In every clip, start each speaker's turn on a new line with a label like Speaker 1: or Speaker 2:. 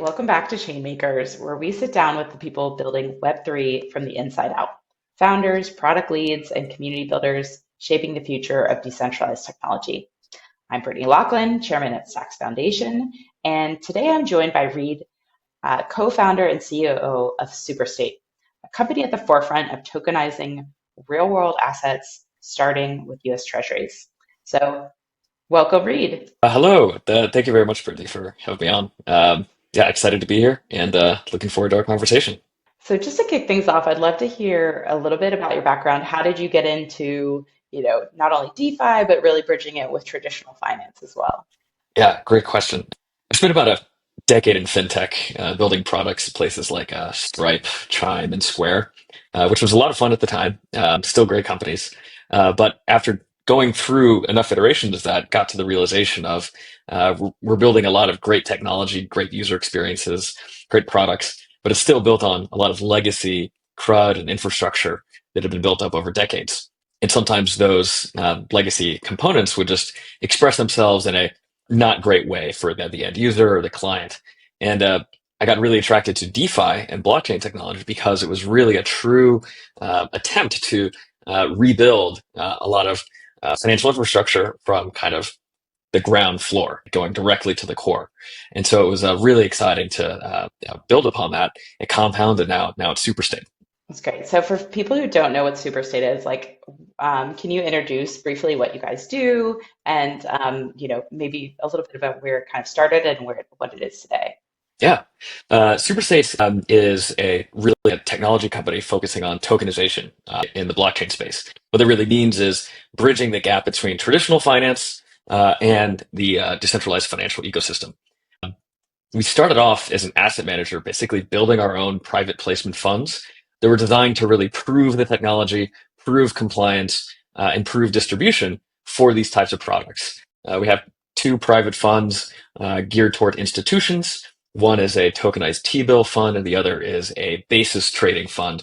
Speaker 1: welcome back to Chainmakers, where we sit down with the people building Web3 from the inside out. Founders, product leads, and community builders shaping the future of decentralized technology. I'm Brittany Lachlan, chairman at Stacks Foundation, and today I'm joined by Reid, co-founder and COO of Superstate, a company at the forefront of tokenizing real-world assets, starting with U.S. Treasuries. So, welcome, Reid.
Speaker 2: Hello. Thank you very much, Brittany, for having me on. Yeah, excited to be here and looking forward to our conversation.
Speaker 1: So just to kick things off, I'd love to hear a little bit about your background. How did you get into, not only DeFi, but really bridging it with traditional finance as well?
Speaker 2: Yeah, great question. I spent about a decade in fintech, building products at places like Stripe, Chime, and Square, which was a lot of fun at the time. Still great companies. But after going through enough iterations of that, got to the realization of we're building a lot of great technology, great user experiences, great products, but it's still built on a lot of legacy CRUD and infrastructure that have been built up over decades. And sometimes those legacy components would just express themselves in a not great way for the end user or the client. And I got really attracted to DeFi and blockchain technology because it was really a true attempt to rebuild a lot of financial infrastructure from kind of the ground floor, going directly to the core. And so it was really exciting to build upon that and compound it now it's Superstate.
Speaker 1: That's great. So for people who don't know what Superstate is, can you introduce briefly what you guys do and, maybe a little bit about where it kind of started and what it is today?
Speaker 2: Yeah. Superstate is a technology company focusing on tokenization in the blockchain space. What that really means is bridging the gap between traditional finance and the decentralized financial ecosystem. We started off as an asset manager, basically building our own private placement funds that were designed to really prove the technology, prove compliance, and prove distribution for these types of products. We have two private funds geared toward institutions. One is a tokenized T-bill fund, and the other is a basis trading fund,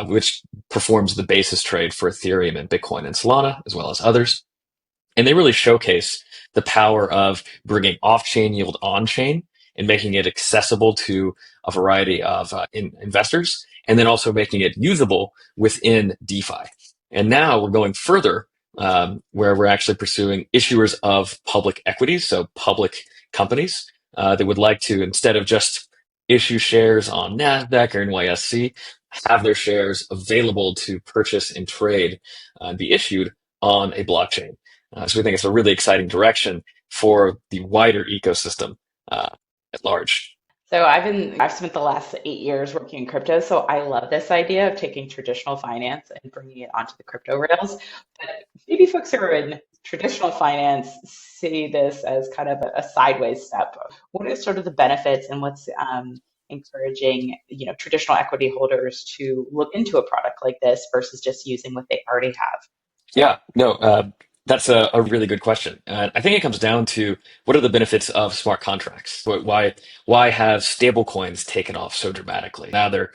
Speaker 2: which performs the basis trade for Ethereum and Bitcoin and Solana, as well as others. And they really showcase the power of bringing off-chain yield on-chain and making it accessible to a variety of investors, and then also making it usable within DeFi. And now we're going further, where we're actually pursuing issuers of public equities, so public companies that would like to, instead of just issue shares on NASDAQ or NYSE, have their shares available to purchase and trade and be issued on a blockchain. So we think it's a really exciting direction for the wider ecosystem at large.
Speaker 1: So I've spent the last 8 years working in crypto, so I love this idea of taking traditional finance and bringing it onto the crypto rails. But maybe folks who are in traditional finance see this as kind of a sideways step. What are sort of the benefits and what's encouraging, traditional equity holders to look into a product like this versus just using what they already have?
Speaker 2: Yeah, no, that's a really good question. I think it comes down to what are the benefits of smart contracts? Why have stable coins taken off so dramatically? Now they're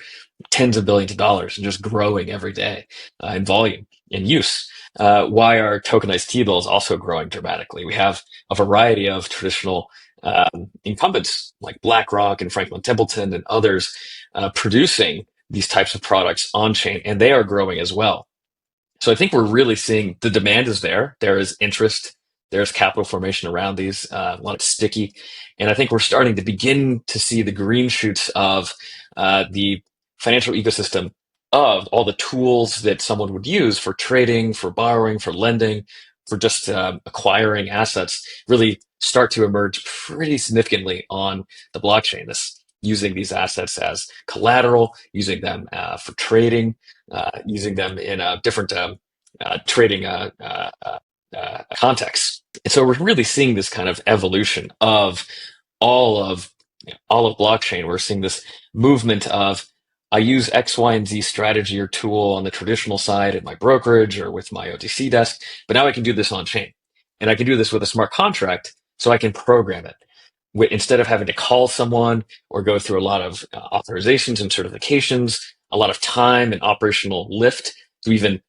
Speaker 2: tens of billions of dollars and just growing every day in volume and use. Why are tokenized T-bills also growing dramatically? We have a variety of traditional incumbents like BlackRock and Franklin Templeton and others producing these types of products on chain, and they are growing as well. So I think we're really seeing the demand is there. There is interest. There's capital formation around these, a lot of sticky. And I think we're starting to begin to see the green shoots of the financial ecosystem of all the tools that someone would use for trading, for borrowing, for lending, for just acquiring assets really start to emerge pretty significantly on the blockchain. This using these assets as collateral, using them for trading, using them in different trading contexts. And so we're really seeing this kind of evolution of all of all of blockchain. We're seeing this movement of I use X, Y, and Z strategy or tool on the traditional side at my brokerage or with my OTC desk, but now I can do this on chain. And I can do this with a smart contract so I can program it. Instead of having to call someone or go through a lot of authorizations and certifications, a lot of time and operational lift to even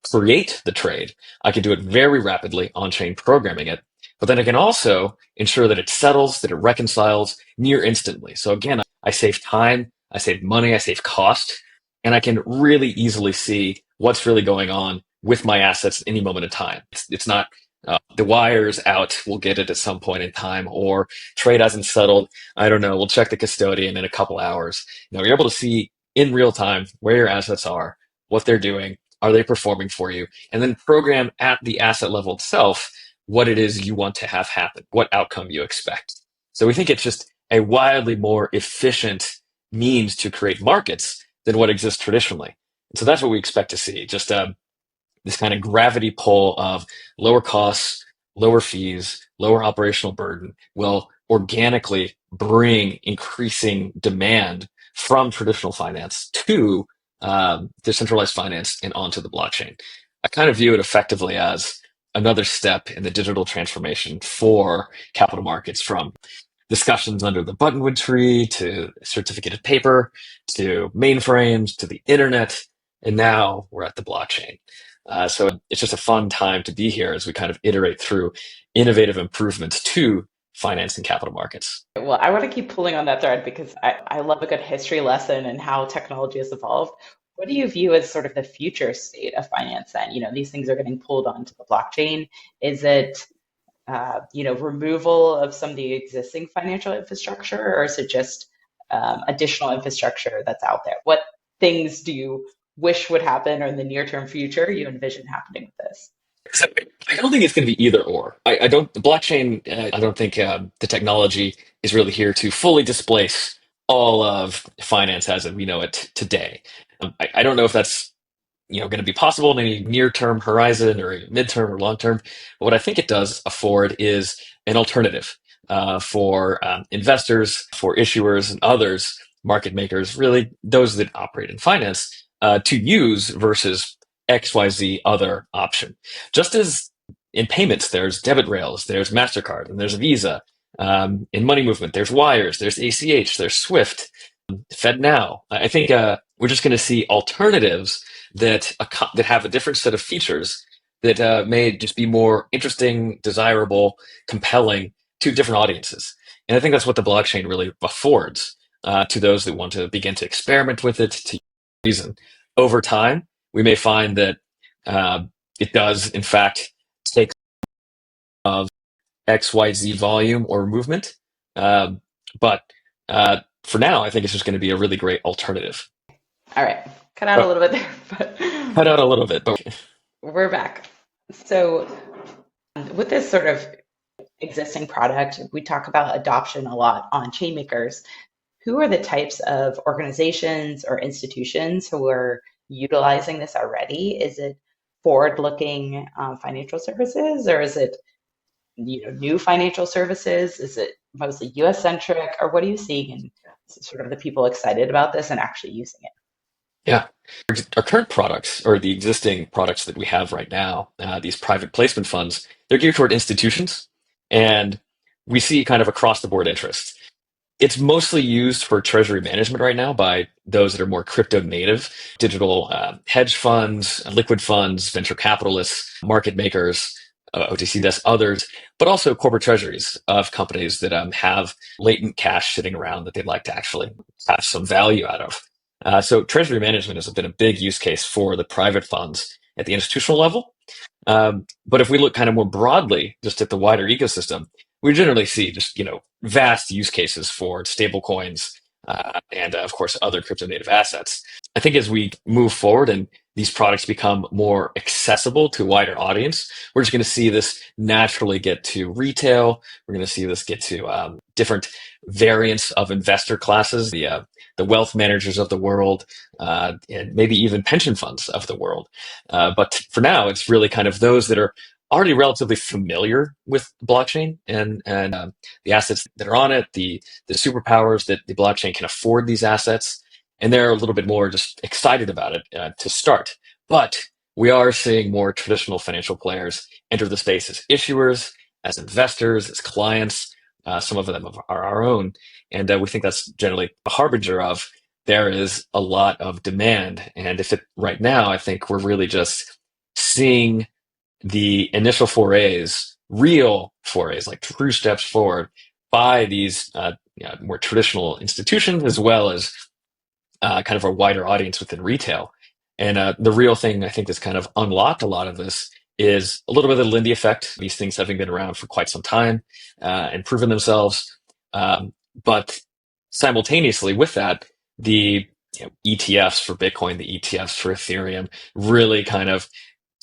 Speaker 2: create the trade, I can do it very rapidly on chain programming it but then I can also ensure that it settles, that it reconciles near instantly. So again, I save time, I save money, I save cost, and I can really easily see what's really going on with my assets at any moment in time. It's not the wire's out, we'll get it at some point in time, or trade hasn't settled. I don't know, we'll check the custodian in a couple hours. You're able to see in real time where your assets are, what they're doing, are they performing for you, and then program at the asset level itself what it is you want to have happen, what outcome you expect. So we think it's just a wildly more efficient means to create markets than what exists traditionally. And so that's what we expect to see, just this kind of gravity pull of lower costs, lower fees, lower operational burden will organically bring increasing demand from traditional finance to decentralized finance and onto the blockchain. I kind of view it effectively as another step in the digital transformation for capital markets, from discussions under the buttonwood tree to certificated paper to mainframes to the internet, and now we're at the blockchain. So it's just a fun time to be here as we kind of iterate through innovative improvements to finance and capital markets.
Speaker 1: Well, I want to keep pulling on that thread because I love a good history lesson and how technology has evolved. What do you view as sort of the future state of finance then? These things are getting pulled onto the blockchain. Is it, removal of some of the existing financial infrastructure, or is it just additional infrastructure that's out there? What things do you wish would happen, or in the near term future you envision happening with this?
Speaker 2: So I don't think it's going to be either or. I don't, the blockchain, I don't think the technology is really here to fully displace all of finance as we know it today. I don't know if that's going to be possible in any near-term horizon or mid-term or long-term. But what I think it does afford is an alternative for investors, for issuers, and others, market makers, really those that operate in finance, to use versus XYZ other option. Just as in payments, there's debit rails, there's MasterCard, and there's Visa. In money movement, there's wires, there's ACH, there's Swift, FedNow. I think we're just going to see alternatives that have a different set of features that may just be more interesting, desirable, compelling to different audiences. And I think that's what the blockchain really affords to those that want to begin to experiment with it, to reason. Over time, we may find that it does, in fact, take of XYZ volume or movement. But for now, I think it's just going to be a really great alternative.
Speaker 1: All right, cut out a
Speaker 2: But
Speaker 1: little bit there, but
Speaker 2: cut out a little bit, but
Speaker 1: we're back. So, with this sort of existing product, we talk about adoption a lot on Chainmakers. Who are the types of organizations or institutions who are utilizing this already? Is it forward-looking financial services, or is it new financial services? Is it mostly US centric, or what are you seeing in sort of the people excited about this and actually using it?
Speaker 2: yeah, our current products or the existing products that we have right now, these private placement funds, they're geared toward institutions, and we see kind of across the board interest. It's mostly used for treasury management right now by those that are more crypto native, digital hedge funds, liquid funds, venture capitalists, market makers, OTC desks, others, but also corporate treasuries of companies that have latent cash sitting around that they'd like to actually have some value out of. So treasury management has been a big use case for the private funds at the institutional level. But if we look kind of more broadly, just at the wider ecosystem, we generally see just vast use cases for stable coins and of course other crypto native assets. I think as we move forward and these products become more accessible to a wider audience, we're just going to see this naturally get to retail. We're going to see this get to different variants of investor classes, the wealth managers of the world, and maybe even pension funds of the world. But for now, it's really kind of those that are already relatively familiar with blockchain and the assets that are on it, the superpowers that the blockchain can afford these assets, and they're a little bit more just excited about it to start. But we are seeing more traditional financial players enter the space as issuers, as investors, as clients. Some of them are our own, and we think that's generally a harbinger of there is a lot of demand. And if it right now, I think we're really just seeing the initial forays real forays, like true steps forward by these more traditional institutions, as well as kind of a wider audience within retail. And the real thing I think that's kind of unlocked a lot of this is a little bit of the Lindy effect. These things having been around for quite some time and proven themselves, but simultaneously with that, the ETFs for Bitcoin, the ETFs for Ethereum, really kind of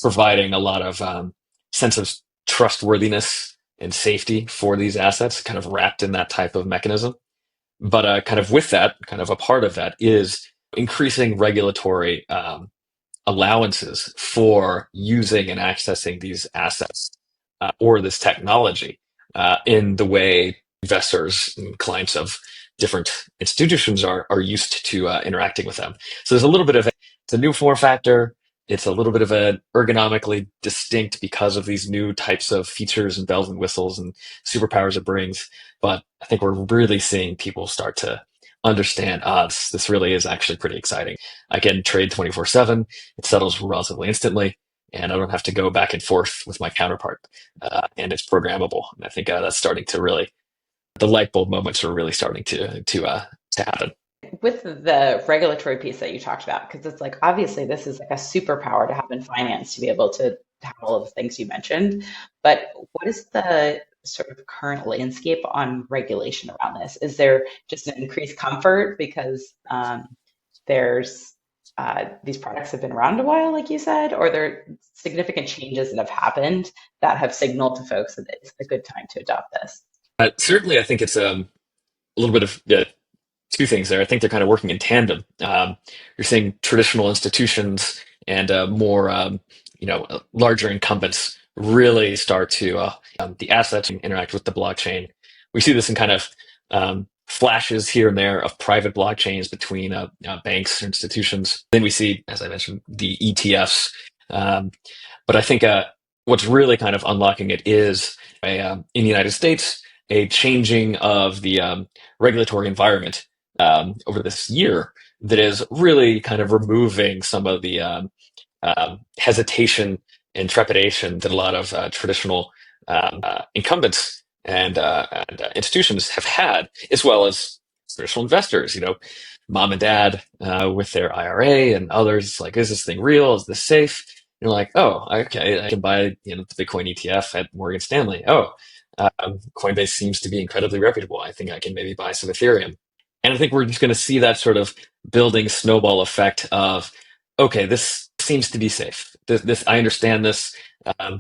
Speaker 2: providing a lot of sense of trustworthiness and safety for these assets, kind of wrapped in that type of mechanism. But kind of with that, kind of a part of that is increasing regulatory allowances for using and accessing these assets or this technology in the way investors and clients of different institutions are used to interacting with them. So there's a little bit of it's a new form factor. It's a little bit of an ergonomically distinct because of these new types of features and bells and whistles and superpowers it brings. But I think we're really seeing people start to understand, this really is actually pretty exciting. I can trade 24/7. It settles relatively instantly, and I don't have to go back and forth with my counterpart. And it's programmable. And I think that's starting to really, the light bulb moments are really starting to happen.
Speaker 1: With the regulatory piece that you talked about, because it's like obviously this is like a superpower to have in finance to be able to have all of the things you mentioned. But what is the sort of current landscape on regulation around this? Is there just an increased comfort because there's these products have been around a while, like you said, or there are significant changes that have happened that have signaled to folks that it's a good time to adopt this?
Speaker 2: Certainly, I think it's a little bit of two things there. I think they're kind of working in tandem. You're seeing traditional institutions and more, larger incumbents really start to the assets interact with the blockchain. We see this in kind of flashes here and there of private blockchains between banks or institutions. Then we see, as I mentioned, the ETFs. But I think what's really kind of unlocking it is in the United States, a changing of the regulatory environment over this year that is really kind of removing some of the hesitation and trepidation that a lot of traditional incumbents and institutions have had, as well as traditional investors. Mom and dad with their IRA and others. Like, is this thing real? Is this safe? You're like, oh, okay, I can buy the Bitcoin ETF at Morgan Stanley. Oh, Coinbase seems to be incredibly reputable. I think I can maybe buy some Ethereum. And I think we're just going to see that sort of building snowball effect of, okay, this seems to be safe. This I understand this.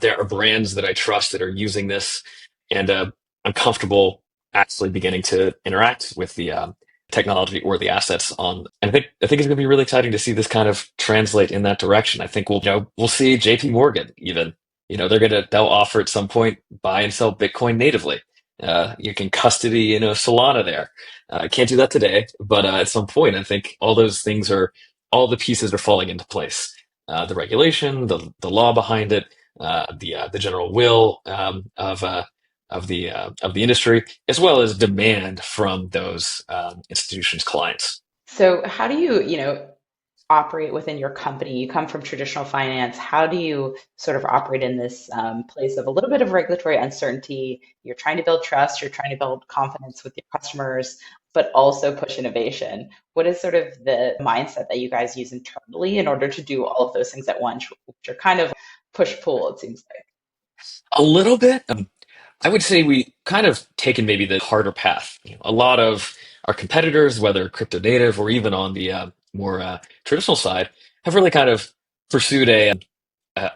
Speaker 2: There are brands that I trust that are using this, and I'm comfortable actually beginning to interact with the technology or the assets on. And I think it's going to be really exciting to see this kind of translate in that direction. I think we'll see J.P. Morgan even. They'll offer at some point buy and sell Bitcoin natively. You can custody, Solana there. Can't do that today, but at some point, I think all the pieces are falling into place. The regulation, the law behind it, the general will of the industry, as well as demand from those institutions' clients.
Speaker 1: So how do you operate within your company? You come from traditional finance. How do you sort of operate in this place of a little bit of regulatory uncertainty? You're trying to build trust, you're trying to build confidence with your customers, but also push innovation. What is sort of the mindset that you guys use internally in order to do all of those things at once, which are kind of push-pull, it seems like?
Speaker 2: A little bit. I would say we kind of taken maybe the harder path. A lot of our competitors, whether crypto native or even on the more traditional side, have really kind of pursued a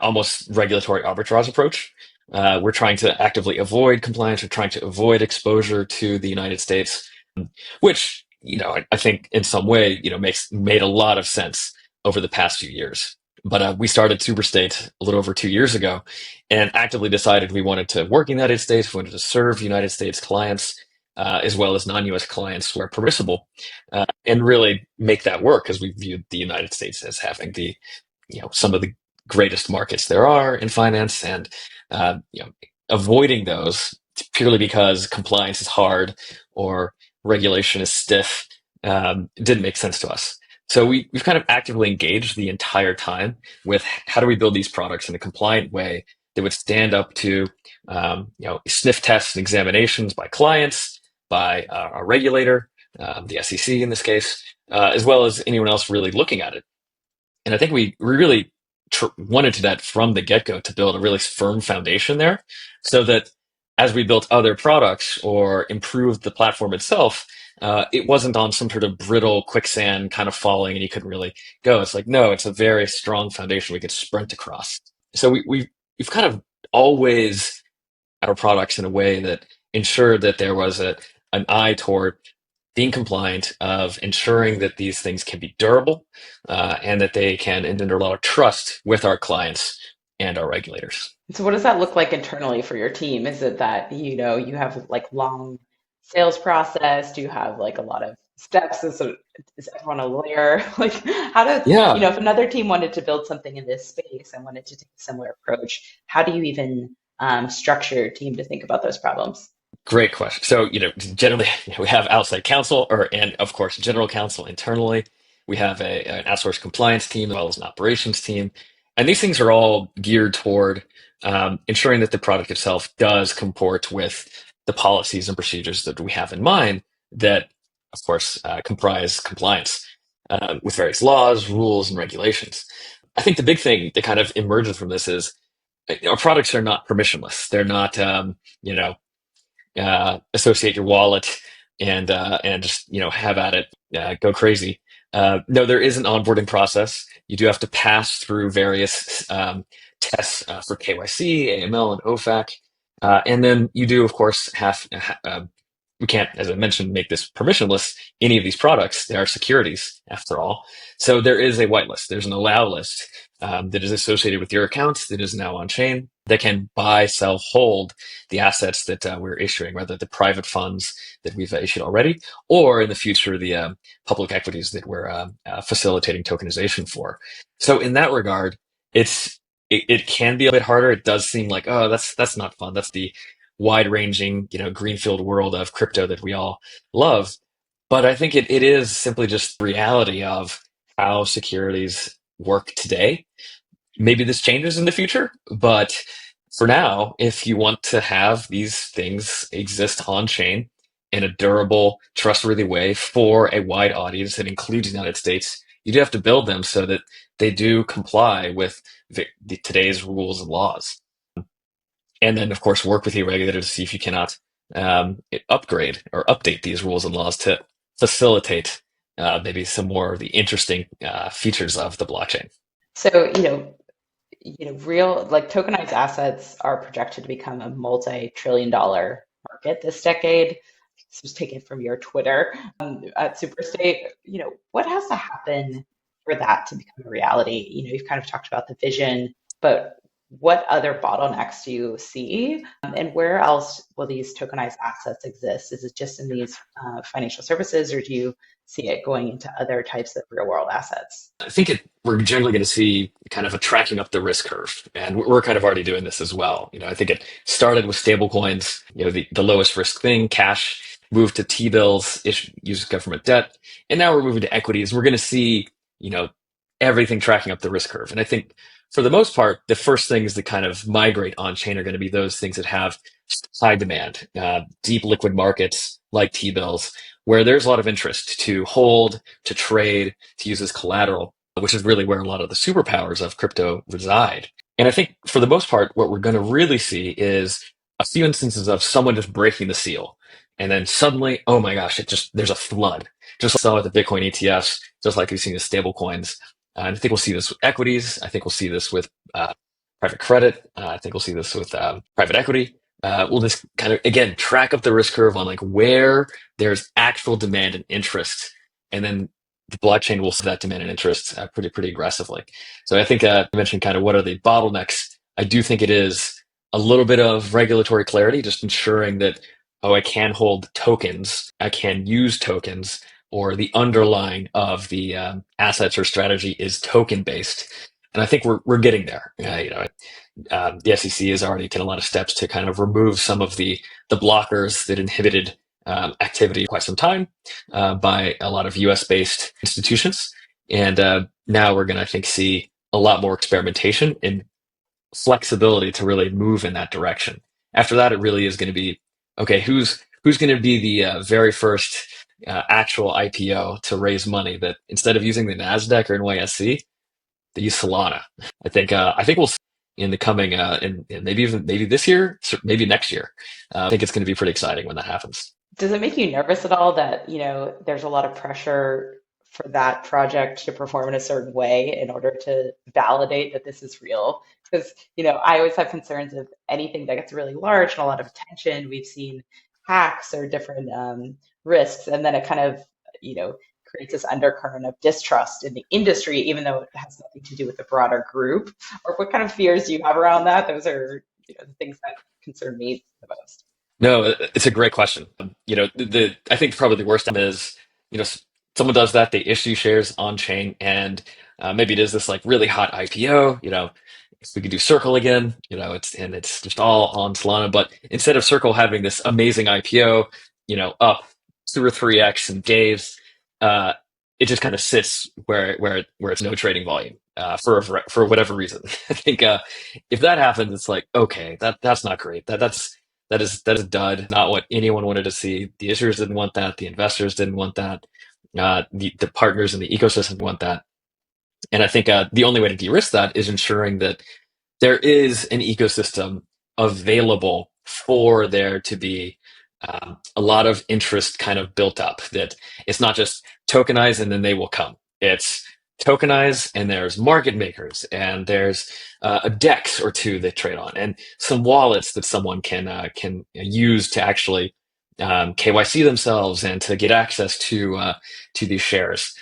Speaker 2: almost regulatory arbitrage approach. We're trying to actively avoid compliance. We're trying to avoid exposure to the United States, which I think in some way made a lot of sense over the past few years. But we started Superstate a little over 2 years ago, and actively decided we wanted to work in the United States. We wanted to serve United States clients as well as non-U.S. clients where permissible, and really make that work because we viewed the United States as having the some of the greatest markets there are in finance, and avoiding those purely because compliance is hard or regulation is stiff didn't make sense to us. So we've kind of actively engaged the entire time with how do we build these products in a compliant way that would stand up to sniff tests and examinations by clients, by our regulator, the SEC in this case, as well as anyone else really looking at it. And I think we really wanted to that from the get-go to build a really firm foundation there so that as we built other products or improved the platform itself, it wasn't on some sort of brittle quicksand kind of falling and you couldn't really go. It's like, no, it's a very strong foundation we could sprint across. So we've kind of always our products in a way that ensured that there was an eye toward being compliant, of ensuring that these things can be durable, and that they can engender a lot of trust with our clients and our regulators.
Speaker 1: So what does that look like internally for your team? Is it that, you have like long sales process? Do you have like a lot of steps? Is everyone a lawyer? Like how does,
Speaker 2: Yeah,
Speaker 1: if another team wanted to build something in this space and wanted to take a similar approach, how do you even structure your team to think about those problems?
Speaker 2: great question. So, generally we have outside counsel, and of course, general counsel internally. We have an outsourced compliance team as well as an operations team. And these things are all geared toward ensuring that the product itself does comport with the policies and procedures that we have in mind that, of course, comprise compliance with various laws, rules, and regulations. I think the big thing that kind of emerges from this is our products are not permissionless. They're not, associate your wallet and just have at it, go crazy. No, there is an onboarding process. You do have to pass through various tests for KYC, AML, and OFAC, and then you do, of course, have. We can't, as I mentioned, make this permissionless. Any of these products, they are securities after all. So there is a whitelist. There's an allow list that is associated with your account that is now on chain that can buy, sell, hold the assets that we're issuing, whether the private funds that we've issued already, or in the future, the public equities that we're facilitating tokenization for. So in that regard, it can be a bit harder. It does seem like, oh, that's not fun. That's the wide-ranging, greenfield world of crypto that we all love. But I think it is simply just the reality of how securities work today. Maybe this changes in the future, but for now, if you want to have these things exist on chain in a durable, trustworthy way for a wide audience that includes the United States, you do have to build them so that they do comply with today's rules and laws. And then, of course, work with your regulator to see if you cannot upgrade or update these rules and laws to facilitate maybe some more of the interesting features of the blockchain.
Speaker 1: So, real like tokenized assets are projected to become a multi-trillion dollar market this decade. This was taken from your Twitter at Superstate. What has to happen for that to become a reality? You've kind of talked about the vision, but what other bottlenecks do you see? And where else will these tokenized assets exist? Is it just in these financial services, or do you see it going into other types of real world assets?
Speaker 2: I think we're generally going to see kind of a tracking up the risk curve, and we're kind of already doing this as well. I think it started with stablecoins, the lowest risk thing, cash, moved to T-bills, use government debt, and now we're moving to equities. We're going to see, everything tracking up the risk curve, and I think for the most part, the first things that kind of migrate on chain are going to be those things that have high demand, deep liquid markets like T-bills, where there's a lot of interest to hold, to trade, to use as collateral, which is really where a lot of the superpowers of crypto reside. And I think for the most part, what we're going to really see is a few instances of someone just breaking the seal. And then suddenly, oh my gosh, there's a flood. Just like saw with the Bitcoin ETFs, just like we've seen with stable coins. And I think we'll see this with equities. I think we'll see this with private credit. I think we'll see this with private equity. We'll just kind of, again, track up the risk curve on like where there's actual demand and interest. And then the blockchain will see that demand and interest pretty aggressively. So I think I mentioned kind of what are the bottlenecks. I do think it is a little bit of regulatory clarity, just ensuring that, oh, I can hold tokens, I can use tokens, or the underlying of the assets or strategy is token based. And I think we're getting there. The SEC has already taken a lot of steps to kind of remove some of the blockers that inhibited activity quite some time by a lot of US based institutions. And now we're going to, I think, see a lot more experimentation in flexibility to really move in that direction. After that, it really is going to be okay. Who's going to be the very first actual IPO to raise money that instead of using the Nasdaq or NYSE, they use Solana. I think we'll see in the coming in maybe this year, maybe next year. I think it's going to be pretty exciting when that happens.
Speaker 1: Does it make you nervous at all that, there's a lot of pressure for that project to perform in a certain way in order to validate that this is real? Because, I always have concerns of anything that gets really large and a lot of attention. We've seen hacks or different risks, and then it kind of, you know, creates this undercurrent of distrust in the industry, even though it has nothing to do with the broader group. Or what kind of fears do you have around that? Those are, the things that concern me the most.
Speaker 2: No, it's a great question. The I think probably the worst time is, you know, someone does that, they issue shares on chain, and maybe it is this like really hot IPO. If we could do Circle again, it's just all on Solana. But instead of Circle having this amazing IPO, up 2 or 3x in days, uh, it just kind of sits where it's no trading volume for whatever reason. I think if that happens, it's like okay, that's not great. That is dud. Not what anyone wanted to see. The issuers didn't want that. The investors didn't want that. The partners in the ecosystem didn't want that. And I think the only way to de-risk that is ensuring that there is an ecosystem available for there to be a lot of interest kind of built up. That it's not just tokenize and then they will come. It's tokenize and there's market makers and there's a DEX or two that trade on and some wallets that someone can use to actually KYC themselves and to get access to these shares.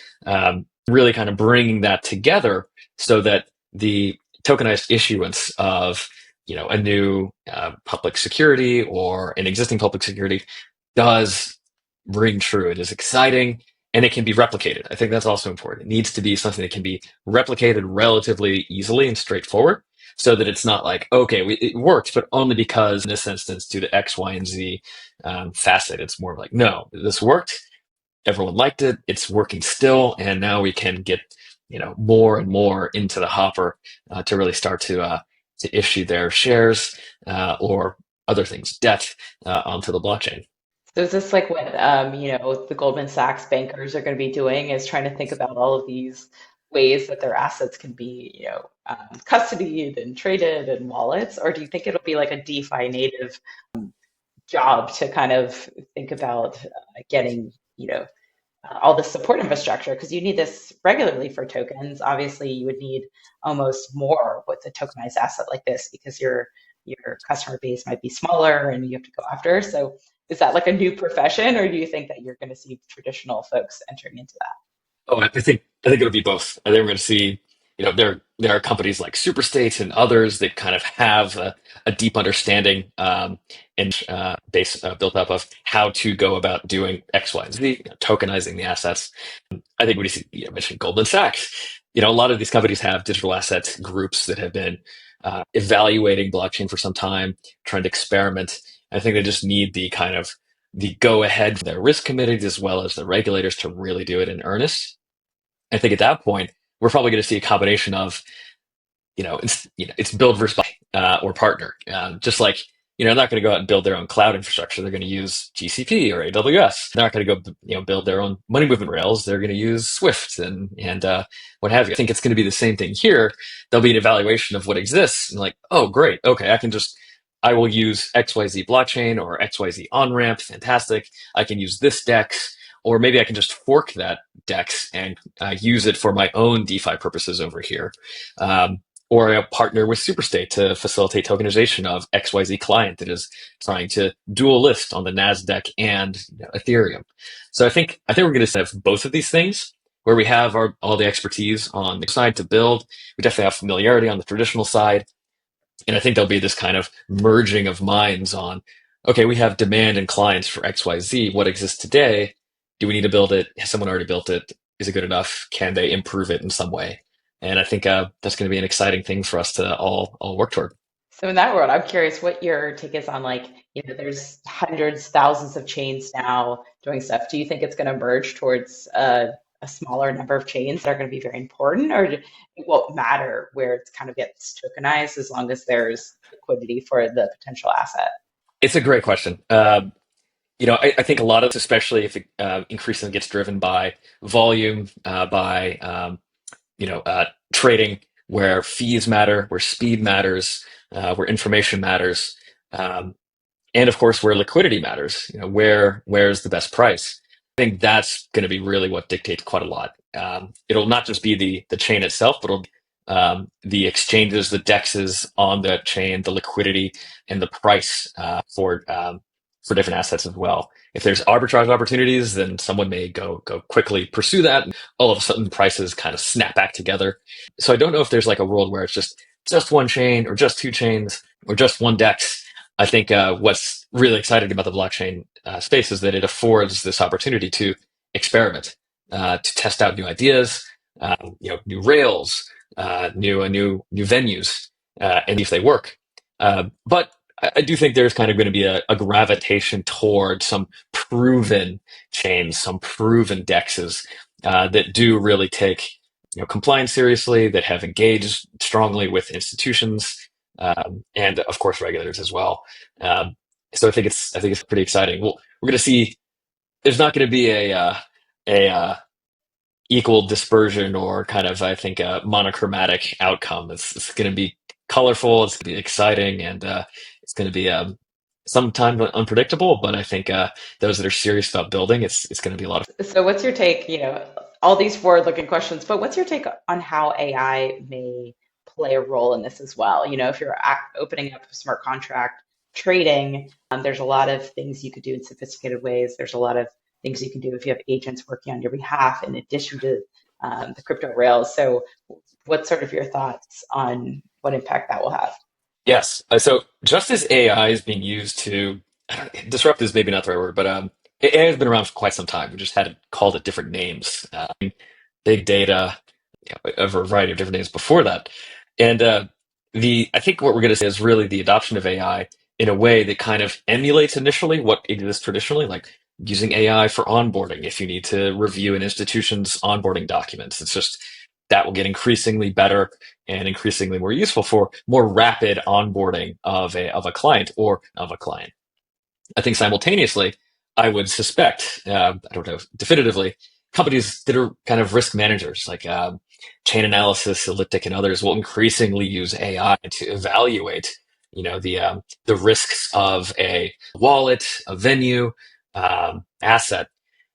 Speaker 2: Really kind of bringing that together so that the tokenized issuance of a new public security or an existing public security does ring true. It is exciting and it can be replicated. I think that's also important. It needs to be something that can be replicated relatively easily and straightforward so that it's not like, okay, it worked, but only because in this instance, due to X, Y, and Z facet, it's more like, no, this worked. Everyone liked it. It's working still. And now we can get, more and more into the hopper to really start to issue their shares or other things, debt onto the blockchain.
Speaker 1: So is this like what the Goldman Sachs bankers are going to be doing is trying to think about all of these ways that their assets can be, custodied and traded and wallets? Or do you think it'll be like a DeFi native job to kind of think about getting, all the support infrastructure? Because you need this regularly for tokens. Obviously, you would need almost more with a tokenized asset like this because your customer base might be smaller and you have to go after. So is that like a new profession, or do you think that you're going to see traditional folks entering into that?
Speaker 2: Oh, I think it'll be both. I think we're going to see, there are companies like Superstate and others that kind of have a deep understanding and base built up of how to go about doing X, Y, and Z, tokenizing the assets. I think when you see, mentioned Goldman Sachs, a lot of these companies have digital assets groups that have been evaluating blockchain for some time, trying to experiment. I think they just need the kind of the go ahead for their risk committees as well as the regulators to really do it in earnest. I think at that point, we're probably going to see a combination of, it's build versus buy or partner. Just like, they're not going to go out and build their own cloud infrastructure. They're going to use GCP or AWS. They're not going to go, build their own money movement rails. They're going to use Swift and what have you. I think it's going to be the same thing here. There'll be an evaluation of what exists and like, oh, great. Okay, I will use XYZ blockchain or XYZ on ramp. Fantastic. I can use this DEX, or maybe I can just fork that DEX and use it for my own DeFi purposes over here. Or a partner with Superstate to facilitate tokenization of XYZ client that is trying to dual list on the Nasdaq and Ethereum. So I think we're going to have both of these things where we have all the expertise on the side to build. We definitely have familiarity on the traditional side, and I think there'll be this kind of merging of minds on, okay, we have demand and clients for XYZ. What exists today? Do we need to build it? Has someone already built it? Is it good enough? Can they improve it in some way? And I think that's going to be an exciting thing for us to all work toward.
Speaker 1: So in that world, I'm curious what your take is on like, there's hundreds, thousands of chains now doing stuff. Do you think it's going to merge towards a smaller number of chains that are going to be very important, or it won't matter where it kind of gets tokenized as long as there's liquidity for the potential asset?
Speaker 2: It's a great question. I think a lot of this, especially if it increasingly gets driven by volume, by trading, where fees matter, where speed matters, where information matters, um, and of course where liquidity matters. Where's the best price? I think that's going to be really what dictates quite a lot. It'll not just be the chain itself, but it'll be the exchanges, the dexes on the chain, the liquidity, and the price for different assets as well. If there's arbitrage opportunities, then someone may go quickly pursue that, and all of a sudden prices kind of snap back together. So I don't know if there's like a world where it's just one chain or just two chains or just one dex. I think what's really exciting about the blockchain space is that it affords this opportunity to experiment, to test out new ideas, new rails, new venues, and if they work. But I do think there's kind of going to be a gravitation toward some proven chains, some proven dexes that do really take compliance seriously, that have engaged strongly with institutions, and of course regulators as well. Um, so I think it's pretty exciting. We're going to see. There's not going to be a equal dispersion or kind of, I think, a monochromatic outcome. It's going to be colorful. It's going to be exciting, and it's going to be sometimes unpredictable. But I think those that are serious about building, it's going to be a lot of.
Speaker 1: So what's your take, all these forward-looking questions, but what's your take on how AI may play a role in this as well? If you're opening up a smart contract trading, there's a lot of things you could do in sophisticated ways. There's a lot of things you can do if you have agents working on your behalf in addition to the crypto rails. So what's sort of your thoughts on what impact that will have?
Speaker 2: Yes. So just as AI is being used to disrupt is maybe not the right word, but AI has been around for quite some time. We just had called it different names. Big data, a variety of different names before that. And the I think what we're going to see is really the adoption of AI in a way that kind of emulates initially what exists traditionally, like using AI for onboarding. If you need to review an institution's onboarding documents, it's just that will get increasingly better and increasingly more useful for more rapid onboarding of a client or of a client. I think simultaneously, I would suspect, I don't know definitively, companies that are kind of risk managers like Chain Analysis, Elliptic, and others will increasingly use AI to evaluate, the risks of a wallet, a venue, asset.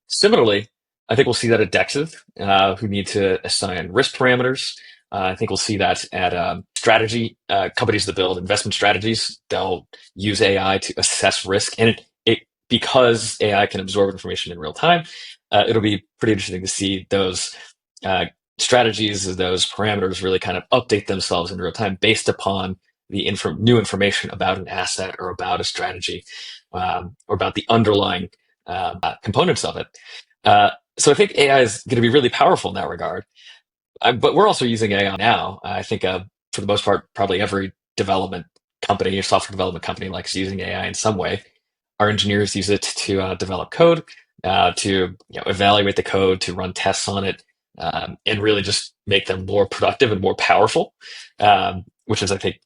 Speaker 2: Similarly, I think we'll see that at DEXs who need to assign risk parameters. I think we'll see that at strategy companies that build investment strategies. They'll use AI to assess risk, and it because AI can absorb information in real time. It'll be pretty interesting to see those uh, strategies, those parameters, really kind of update themselves in real time based upon the new information about an asset or about a strategy, or about the underlying components of it. So I think AI is going to be really powerful in that regard. But we're also using AI now. I think for the most part, probably every development company or software development company likes using AI in some way. Our engineers use it to develop code, to evaluate the code, to run tests on it, and really just make them more productive and more powerful, which is, I think,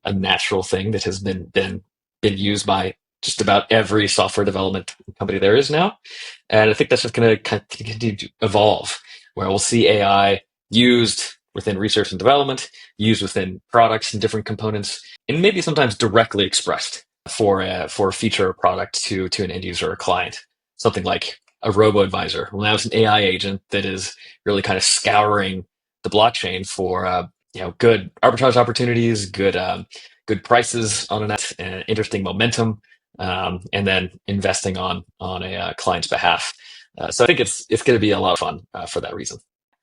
Speaker 2: a natural thing that has been used by just about every software development company there is now. And I think that's just going to continue to evolve, where we'll see AI used within research and development, used within products and different components, and maybe sometimes directly expressed for a feature or product to an end user or client. Something like a robo advisor. Well, now it's an AI agent that is really kind of scouring the blockchain for good arbitrage opportunities, good prices on an asset, interesting momentum, and then investing on a client's behalf. So I think it's going to be a lot of fun for that reason.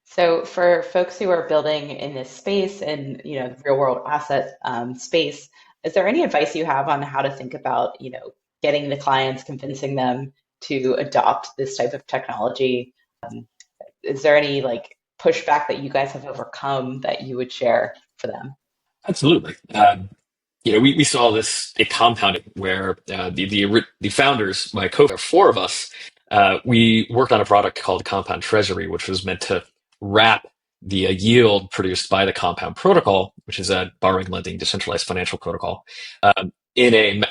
Speaker 1: So for folks who are building in this space and the real world asset space, is there any advice you have on how to think about getting the clients, convincing them to adopt this type of technology? Is there any like pushback that you guys have overcome that you would share for them?
Speaker 2: Absolutely. We saw this, it compounded where the founders, my co-founder, four of us, we worked on a product called Compound Treasury, which was meant to wrap the yield produced by the Compound Protocol, which is a borrowing, lending, decentralized financial protocol, in a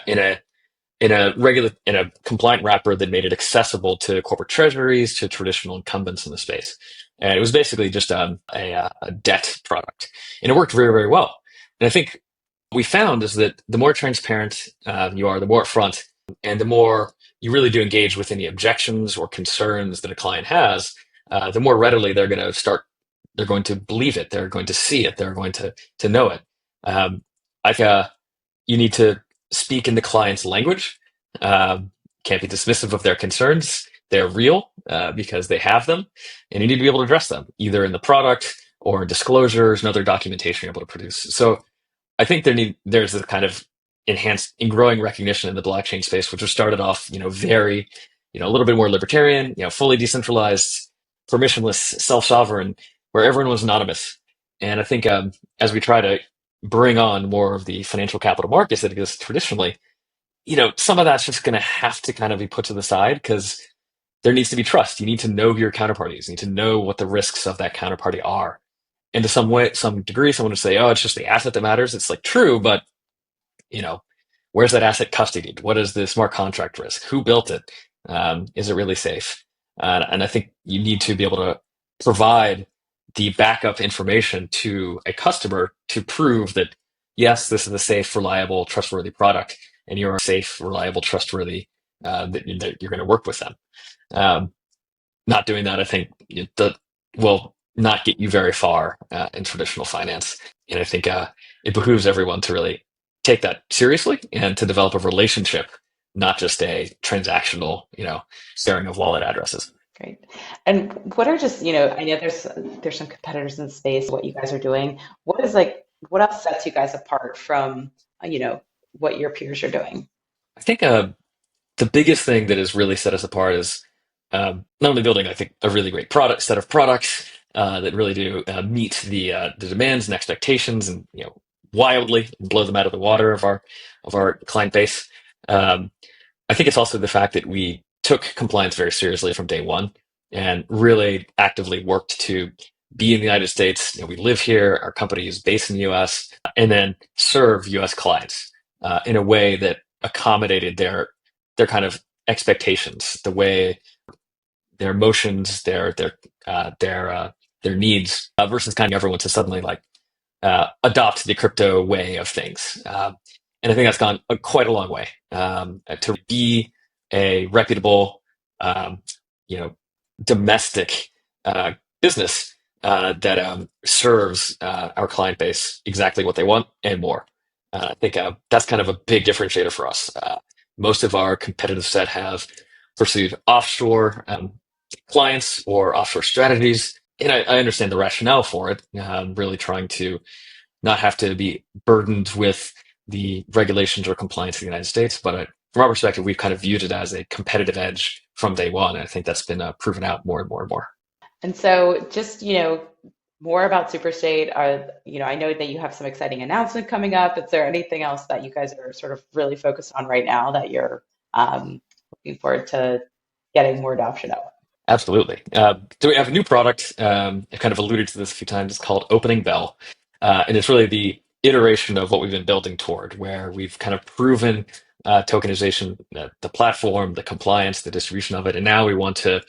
Speaker 2: compliant wrapper that made it accessible to corporate treasuries, to traditional incumbents in the space. And it was basically just a debt product, and it worked very, very well. And I think what we found is that the more transparent you are, the more upfront, and the more you really do engage with any objections or concerns that a client has, the more readily they're going to start. They're going to believe it. They're going to see it. They're going to know it. I think you need to speak in the client's language. Can't be dismissive of their concerns. They're real because they have them, and you need to be able to address them either in the product or disclosures and other documentation you're able to produce. So I think there's a kind of enhanced and growing recognition in the blockchain space, which was started off, very, a little bit more libertarian, fully decentralized, permissionless, self-sovereign, where everyone was anonymous. And I think as we try to bring on more of the financial capital markets that exist traditionally, some of that's just going to have to kind of be put to the side because there needs to be trust. You need to know who your counterparty is. You need to know what the risks of that counterparty are. And to some degree, someone would say, "Oh, it's just the asset that matters." It's like true, but where's that asset custodied? What is the smart contract risk? Who built it? Is it really safe? And I think you need to be able to provide the backup information to a customer to prove that, yes, this is a safe, reliable, trustworthy product, and you're safe, reliable, trustworthy, that you're going to work with them. Not doing that, I think, will not get you very far in traditional finance. And I think it behooves everyone to really take that seriously and to develop a relationship, not just a transactional, sharing of wallet addresses.
Speaker 1: Great. And what are just, I know there's some competitors in the space, what you guys are doing. What else sets you guys apart from, what your peers are doing?
Speaker 2: I think the biggest thing that has really set us apart is not only building, I think, a really great set of products that really do meet the demands and expectations, and wildly blow them out of the water of our client base. I think it's also the fact that we took compliance very seriously from day one and really actively worked to be in the United States. We live here. Our company is based in the U.S. and then serve U.S. clients in a way that accommodated their kind of expectations, the way their emotions, their needs, versus kind of everyone to suddenly adopt the crypto way of things. And I think that's gone quite a long way to be a reputable, domestic business that serves our client base exactly what they want and more. I think that's kind of a big differentiator for us. Most of our competitive set have pursued offshore clients or offshore strategies, and I understand the rationale for it. Really trying to not have to be burdened with the regulations or compliance of the United States. But from our perspective, we've kind of viewed it as a competitive edge from day one. And I think that's been proven out more and more and more.
Speaker 1: And so just, more about Superstate. I know that you have some exciting announcement coming up. Is there anything else that you guys are sort of really focused on right now that you're looking forward to getting more adoption of?
Speaker 2: Absolutely. So we have a new product. I kind of alluded to this a few times. It's called Opening Bell. And it's really the iteration of what we've been building toward, where we've kind of proven tokenization, the platform, the compliance, the distribution of it. And now we want to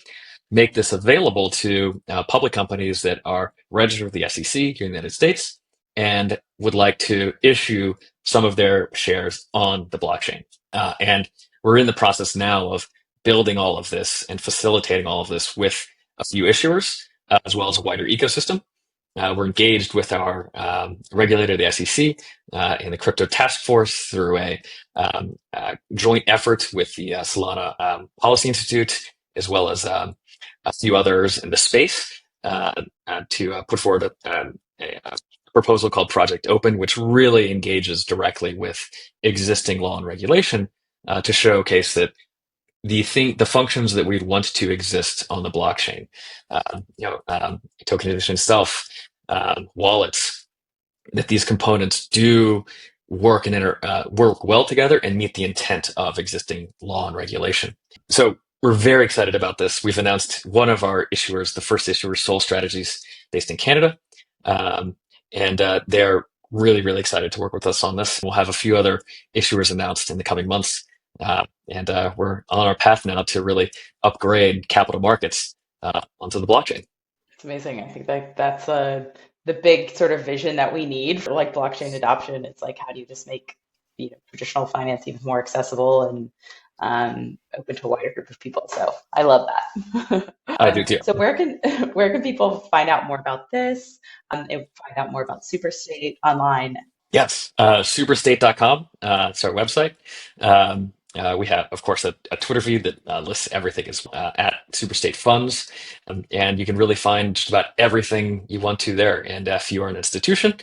Speaker 2: make this available to public companies that are registered with the SEC here in the United States and would like to issue some of their shares on the blockchain. And we're in the process now of building all of this and facilitating all of this with a few issuers, as well as a wider ecosystem. We're engaged with our regulator, the SEC, in the crypto task force through a joint effort with the Solana Policy Institute, as well as a few others in the space to put forward a proposal called Project Open, which really engages directly with existing law and regulation to showcase that the functions that we'd want to exist on the blockchain, tokenization itself, wallets, that these components do work and work well together and meet the intent of existing law and regulation. So We're very excited about this. We've announced one of our issuers, the first issuer, Soul Strategies, based in Canada. Um, and they're really, really excited to work with us on this. We'll have a few other issuers announced in the coming months. And we're on our path now to really upgrade capital markets onto the blockchain.
Speaker 1: It's amazing. I think that that's the big sort of vision that we need for like blockchain adoption. It's like, how do you just make, traditional finance even more accessible and open to a wider group of people? So I love that.
Speaker 2: I do too.
Speaker 1: So where can where can people find out more about this? And find out more about Superstate online?
Speaker 2: Yes, superstate.com. It's our website. We have, of course, a Twitter feed that lists everything as at Superstate Funds. And you can really find just about everything you want to there. And if you are an institution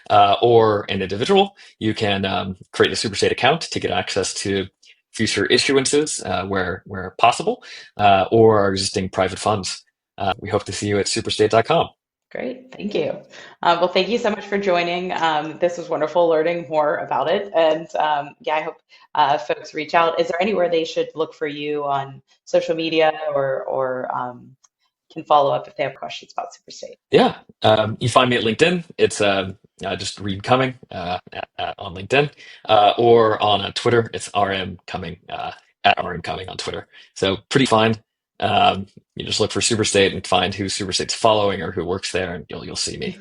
Speaker 2: or an individual, you can create a Superstate account to get access to future issuances where possible or our existing private funds. We hope to see you at superstate.com.
Speaker 1: Great, thank you. Well, thank you so much for joining. This was wonderful learning more about it. And yeah, I hope folks reach out. Is there anywhere they should look for you on social media or can follow up if they have questions about Superstate?
Speaker 2: Yeah, you find me at LinkedIn. It's just Reid Cumming on LinkedIn, or on Twitter. It's RM Cumming at RM Cumming on Twitter. So pretty fine. You just look for Superstate and find who Superstate's following or who works there, and you'll see me.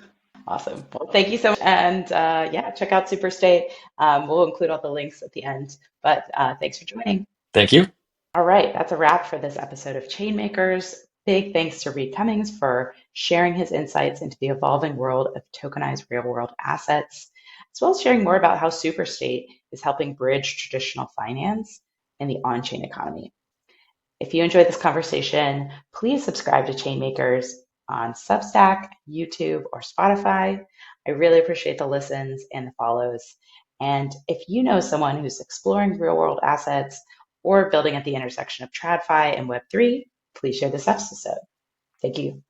Speaker 1: Awesome. Well, thank you so much. And yeah, check out Superstate. We'll include all the links at the end. But thanks for joining.
Speaker 2: Thank you.
Speaker 1: All right, that's a wrap for this episode of Chainmakers. Big thanks to Reid Cummings for sharing his insights into the evolving world of tokenized real-world assets, as well as sharing more about how Superstate is helping bridge traditional finance and the on-chain economy. If you enjoyed this conversation, please subscribe to Chainmakers on Substack, YouTube, or Spotify. I really appreciate the listens and the follows. And if you know someone who's exploring real-world assets or building at the intersection of TradFi and Web3, please share this episode. Thank you.